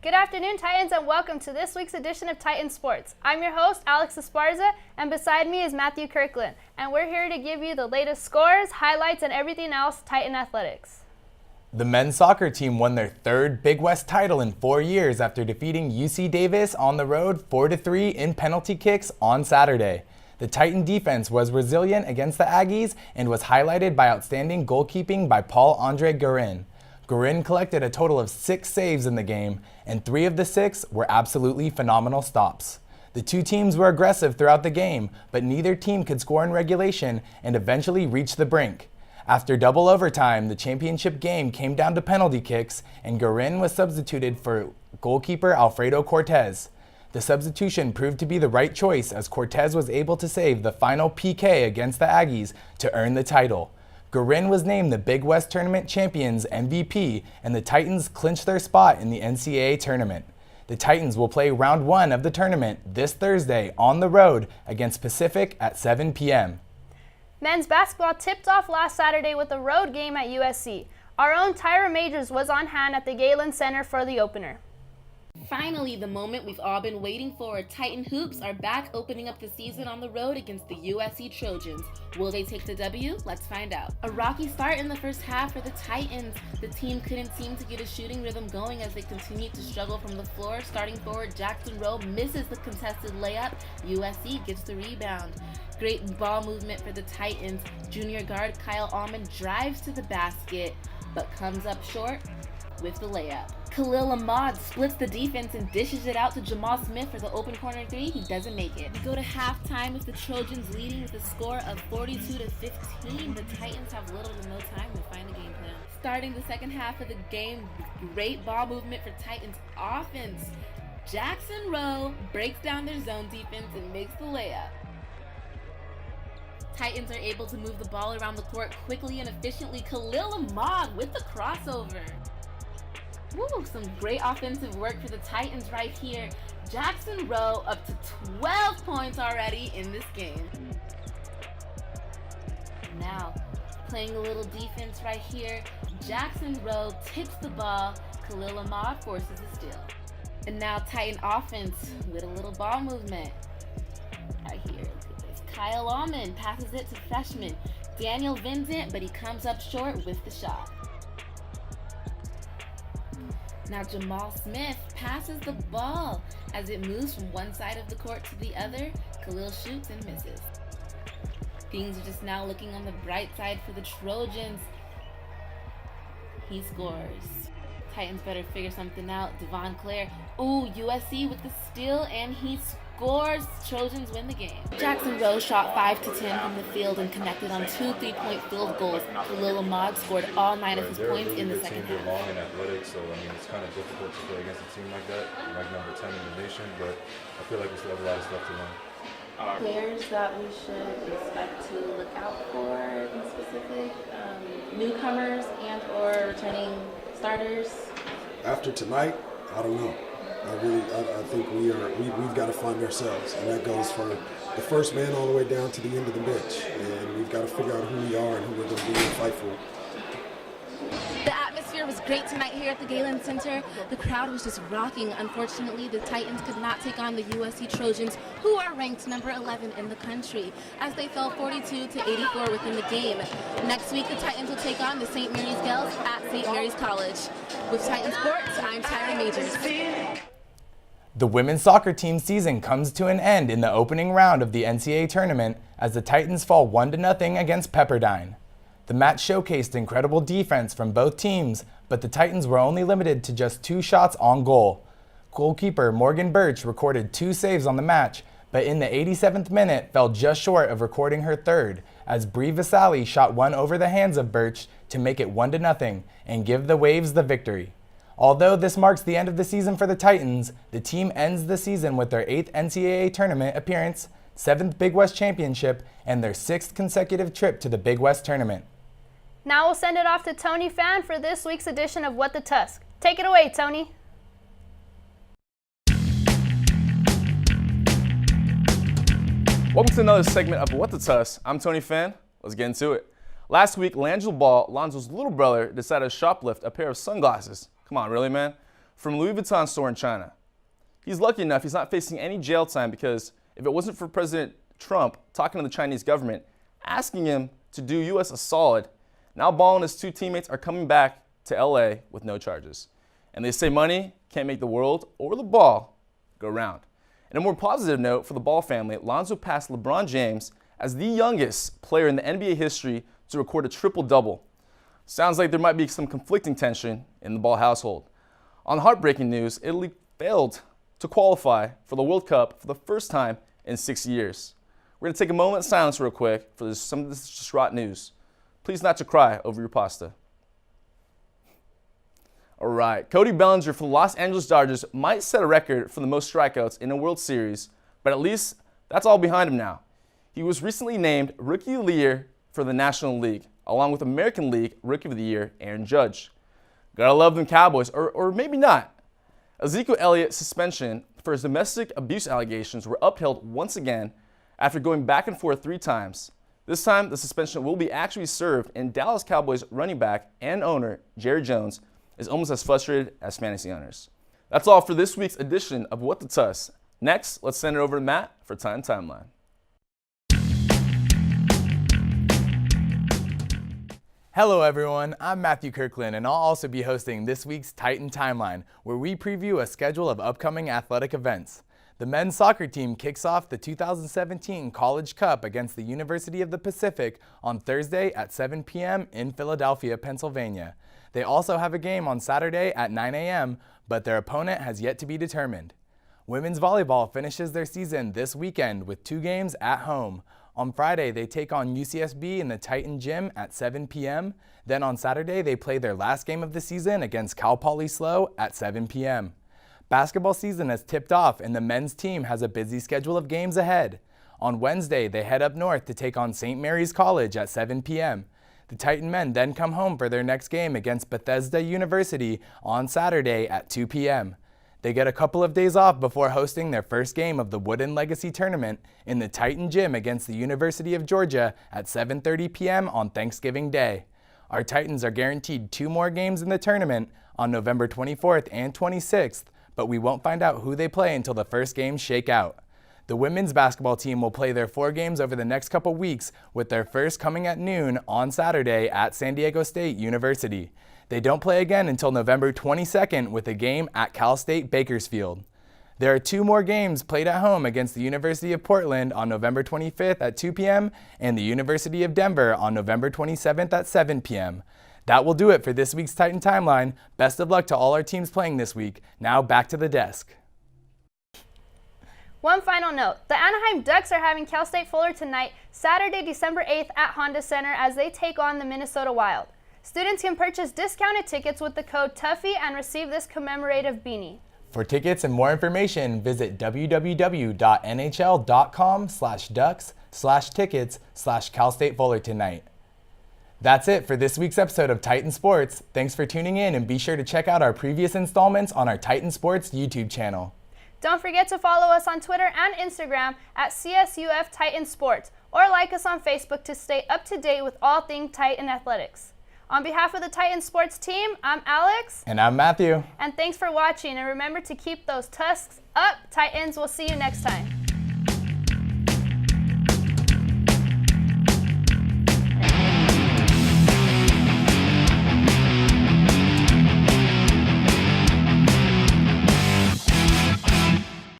Good afternoon, Titans, and welcome to this week's edition of Titan Sports. I'm your host, Alex Esparza, and beside me is Matthew Kirkland, and we're here to give you the latest scores, highlights, and everything else Titan athletics. The men's soccer team won their third Big West title in 4 years after defeating UC Davis on the road 4-3 in penalty kicks on Saturday. The Titan defense was resilient against the Aggies and was highlighted by outstanding goalkeeping by Paul-Andre Guerin. Guerin collected a total of 6 saves in the game, and 3 of the 6 were absolutely phenomenal stops. The two teams were aggressive throughout the game, but neither team could score in regulation and eventually reached the brink. After double overtime, the championship game came down to penalty kicks, and Guerin was substituted for goalkeeper Alfredo Cortez. The substitution proved to be the right choice as Cortez was able to save the final PK against the Aggies to earn the title. Guerin was named the Big West Tournament Champions MVP, and the Titans clinched their spot in the NCAA tournament. The Titans will play round 1 of the tournament this Thursday on the road against Pacific at 7 p.m. Men's basketball tipped off last Saturday with a road game at USC. Our own Tyra Majors was on hand at the Galen Center for the opener. Finally, the moment we've all been waiting for. Titan Hoops are back opening up the season on the road against the USC Trojans. Will they take the W? Let's find out. A rocky start in the first half for the Titans. The team couldn't seem to get a shooting rhythm going as they continued to struggle from the floor. Starting forward Jackson Rowe misses the contested layup. USC gets the rebound. Great ball movement for the Titans. Junior guard Kyle Allman drives to the basket, but comes up short with the layup. Khalil Ahmad splits the defense and dishes it out to Jamal Smith for the open corner 3. He doesn't make it. We go to halftime with the Trojans leading with a score of 42-15. The Titans have little to no time to find a game plan. Starting the second half of the game, great ball movement for Titans offense. Jackson Rowe breaks down their zone defense and makes the layup. Titans are able to move the ball around the court quickly and efficiently. Khalil Ahmad with the crossover. Woo, some great offensive work for the Titans right here. Jackson Rowe up to 12 points already in this game. Now, playing a little defense right here. Jackson Rowe tips the ball. Khalil Ahmad forces a steal. And now Titan offense with a little ball movement. Right here, look at this. Kyle Allman passes it to freshman Daniel Vincent, but he comes up short with the shot. Now Jamal Smith passes the ball as it moves from one side of the court to the other. Khalil shoots and misses. Things are just now looking on the bright side for the Trojans. He scores. Titans better figure something out. Devon Clare. Ooh, USC with the steal, and he scores. Trojans win the game. Jackson Rowe shot 5 to 10 from the field and connected on 2 3-point field goals. Khalil Ahmad scored all 9 of his points in the second half. They're long and athletic, so I mean it's kind of difficult to play against a team like that. Ranked number 10 in the nation, but I feel like we still have a lot of stuff to learn. Players that we should expect to look out for in specific, newcomers and or returning starters? After tonight, I don't know. I think we've got to find ourselves, and that goes from the first man all the way down to the end of the bench, and we've got to figure out who we are and who we're going to be and fight for. The atmosphere was great tonight here at the Galen Center. The crowd was just rocking. Unfortunately, the Titans could not take on the USC Trojans, who are ranked number 11 in the country, as they fell 42-84 within the game. Next week, the Titans will take on the St. Mary's Girls at St. Mary's College. With Titan Sports, I'm Tyra Majors. The women's soccer team season comes to an end in the opening round of the NCAA tournament as the Titans fall 1-0 against Pepperdine. The match showcased incredible defense from both teams, but the Titans were only limited to just 2 shots on goal. Goalkeeper Morgan Birch recorded 2 saves on the match, but in the 87th minute fell just short of recording her third, as Bree Vasali shot one over the hands of Birch to make it 1-0 and give the Waves the victory. Although this marks the end of the season for the Titans, the team ends the season with their 8th NCAA tournament appearance, 7th Big West championship, and their 6th consecutive trip to the Big West tournament. Now we'll send it off to Tony Fan for this week's edition of What the Tusk. Take it away, Tony. Welcome to another segment of What the Tusk. I'm Tony Fan. Let's get into it. Last week, Langell Ball, Lonzo's little brother, decided to shoplift a pair of sunglasses. Come on, really, man? from Louis Vuitton store in China. He's lucky enough he's not facing any jail time because if it wasn't for President Trump talking to the Chinese government, asking him to do U.S. a solid, now Ball and his two teammates are coming back to LA with no charges. And they say money can't make the world or the ball go round. And a more positive note for the Ball family, Lonzo passed LeBron James as the youngest player in the NBA history to record a triple-double. Sounds like there might be some conflicting tension in the Ball household. On heartbreaking news, Italy failed to qualify for the World Cup for the first time in 6 years. We're going to take a moment of silence real quick for some of this distraught news. Please not to cry over your pasta. All right, Cody Bellinger for the Los Angeles Dodgers might set a record for the most strikeouts in a World Series, but at least that's all behind him now. He was recently named Rookie of the Year for the National League, along with American League Rookie of the Year Aaron Judge. Gotta love them Cowboys, or maybe not. Ezekiel Elliott's suspension for his domestic abuse allegations were upheld once again after going back and forth 3 times. This time, the suspension will be actually served, and Dallas Cowboys running back and owner Jerry Jones is almost as frustrated as fantasy owners. That's all for this week's edition of What the Tuss. Next, let's send it over to Matt for Titan Timeline. Hello everyone, I'm Matthew Kirkland and I'll also be hosting this week's Titan Timeline, where we preview a schedule of upcoming athletic events. The men's soccer team kicks off the 2017 College Cup against the University of the Pacific on Thursday at 7 p.m. in Philadelphia, Pennsylvania. They also have a game on Saturday at 9 a.m., but their opponent has yet to be determined. Women's volleyball finishes their season this weekend with 2 games at home. On Friday, they take on UCSB in the Titan Gym at 7 p.m. Then on Saturday, they play their last game of the season against Cal Poly SLO at 7 p.m. Basketball season has tipped off and the men's team has a busy schedule of games ahead. On Wednesday, they head up north to take on St. Mary's College at 7 p.m. The Titan men then come home for their next game against Bethesda University on Saturday at 2 p.m. They get a couple of days off before hosting their first game of the Wooden Legacy Tournament in the Titan Gym against the University of Georgia at 7:30 p.m. on Thanksgiving Day. Our Titans are guaranteed 2 more games in the tournament on November 24th and 26th, but we won't find out who they play until the first games shake out. The women's basketball team will play their 4 games over the next couple weeks, with their first coming at noon on Saturday at San Diego State University. They don't play again until November 22nd with a game at Cal State Bakersfield. There are 2 more games played at home against the University of Portland on November 25th at 2 p.m. and the University of Denver on November 27th at 7 p.m. That will do it for this week's Titan Timeline. Best of luck to all our teams playing this week. Now back to the desk. One final note, the Anaheim Ducks are having Cal State Fuller tonight, Saturday, December 8th at Honda Center as they take on the Minnesota Wild. Students can purchase discounted tickets with the code TUFFY and receive this commemorative beanie. For tickets and more information, visit www.nhl.com/ducks/tickets/Cal State Fuller tonight. That's it for this week's episode of Titan Sports. Thanks for tuning in and be sure to check out our previous installments on our Titan Sports YouTube channel. Don't forget to follow us on Twitter and Instagram at CSUF Titan Sports or like us on Facebook to stay up to date with all things Titan athletics. On behalf of the Titan Sports team, I'm Alex. And I'm Matthew. And thanks for watching, and remember to keep those tusks up, Titans. We'll see you next time.